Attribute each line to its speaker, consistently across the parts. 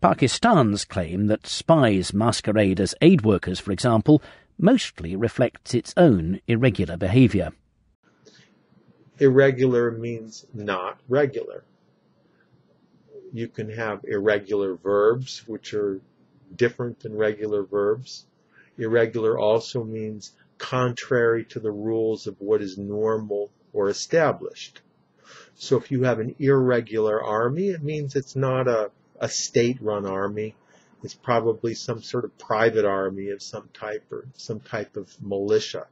Speaker 1: Pakistan's claim that spies masquerade as aid workers, for example, mostly reflects its own irregular behaviour.
Speaker 2: Irregular means not regular. You can have irregular verbs, which are different than regular verbs. Irregular also means contrary to the rules of what is normal or established. So if you have an irregular army, it means it's not a state-run army. It's probably some sort of private army of some type or some type of militia.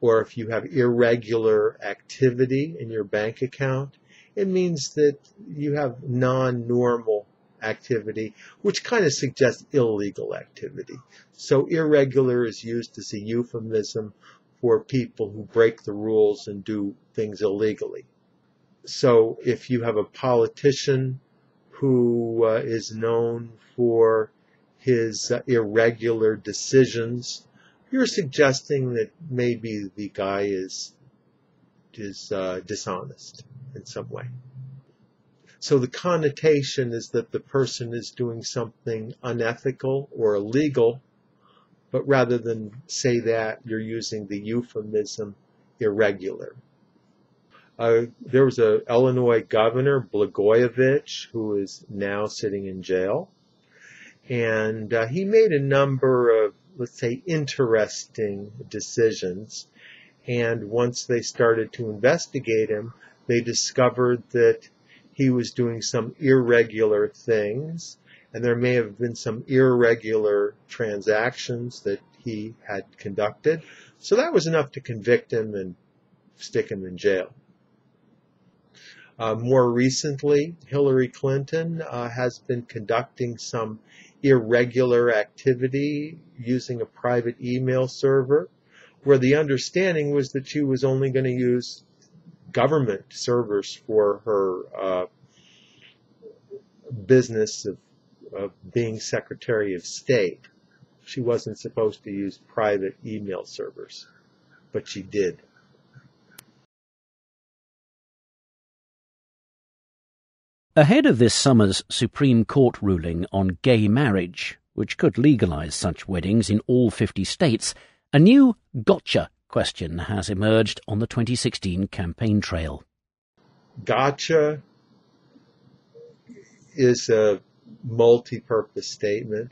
Speaker 2: Or if you have irregular activity in your bank account, it means that you have non-normal activity, which kind of suggests illegal activity. So irregular is used as a euphemism for people who break the rules and do things illegally. So if you have a politician who is known for his irregular decisions, you're suggesting that maybe the guy is dishonest in some way. So the connotation is that the person is doing something unethical or illegal, but rather than say that, you're using the euphemism irregular. There was an Illinois governor, Blagojevich, who is now sitting in jail. And he made a number of, let's say, interesting decisions. And once they started to investigate him, they discovered that he was doing some irregular things, and there may have been some irregular transactions that he had conducted. So that was enough to convict him and stick him in jail. More recently, Hillary Clinton has been conducting some irregular activity using a private email server, where the understanding was that she was only going to use government servers for her business of being Secretary of State. She wasn't supposed to use private email servers, but she did.
Speaker 1: Ahead of this summer's Supreme Court ruling on gay marriage, which could legalise such weddings in all 50 states, a new gotcha question has emerged on the 2016 campaign trail.
Speaker 2: Gotcha is a multi-purpose statement.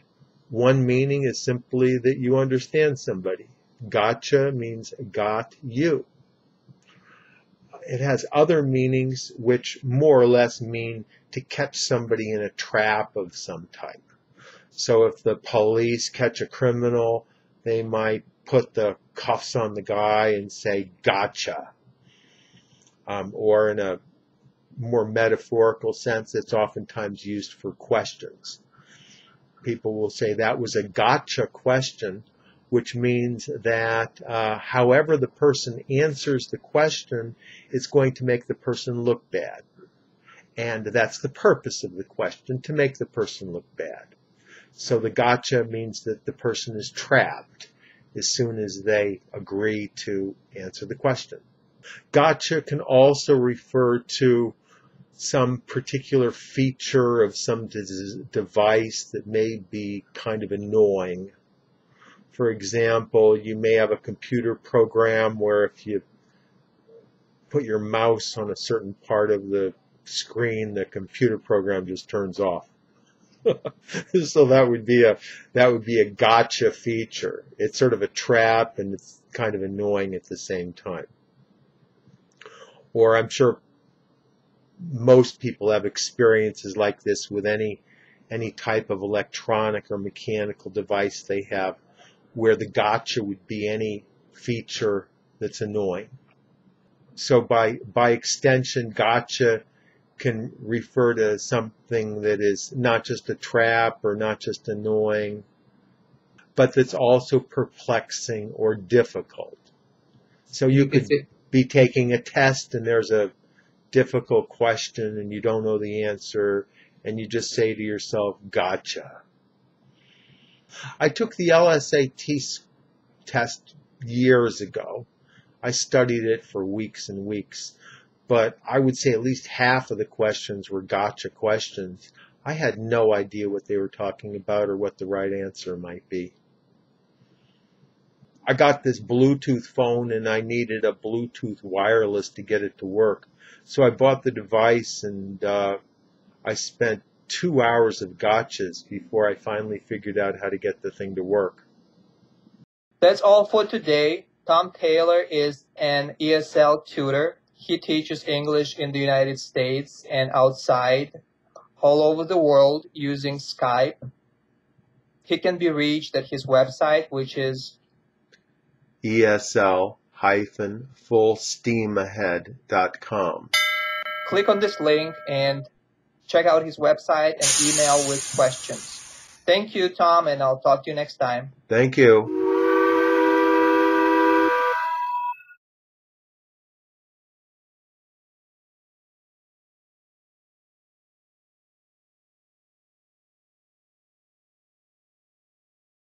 Speaker 2: One meaning is simply that you understand somebody. Gotcha means got you. It has other meanings which more or less mean to catch somebody in a trap of some type. So if the police catch a criminal, they might put the cuffs on the guy and say, gotcha. Or in a more metaphorical sense, it's oftentimes used for questions. People will say that was a gotcha question, which means that however the person answers the question, it's going to make the person look bad. And that's the purpose of the question, to make the person look bad. So the gotcha means that the person is trapped as soon as they agree to answer the question. Gotcha can also refer to some particular feature of some device that may be kind of annoying. For example, you may have a computer program where if you put your mouse on a certain part of the screen, the computer program just turns off. So that would be a gotcha feature. It's sort of a trap and it's kind of annoying at the same time. Or I'm sure most people have experiences like this with any type of electronic or mechanical device they have, where the gotcha would be any feature that's annoying. So by extension, gotcha can refer to something that is not just a trap or not just annoying, but that's also perplexing or difficult. So you could be taking a test and there's a difficult question and you don't know the answer and you just say to yourself, gotcha. I took the LSAT test years ago. I studied it for weeks and weeks, but I would say at least half of the questions were gotcha questions. I had no idea what they were talking about or what the right answer might be. I got this Bluetooth phone and I needed a Bluetooth wireless to get it to work. So I bought the device and I spent 2 hours of gotchas before I finally figured out how to get the thing to work.
Speaker 3: That's all for today. Tom Taylor is an ESL tutor. He teaches English in the United States and outside, all over the world using Skype. He can be reached at his website, which is
Speaker 2: ESL-fullsteamahead.com.
Speaker 3: click on this link and check out his website and email with questions. Thank you, Tom, and I'll talk to you next time.
Speaker 2: Thank you.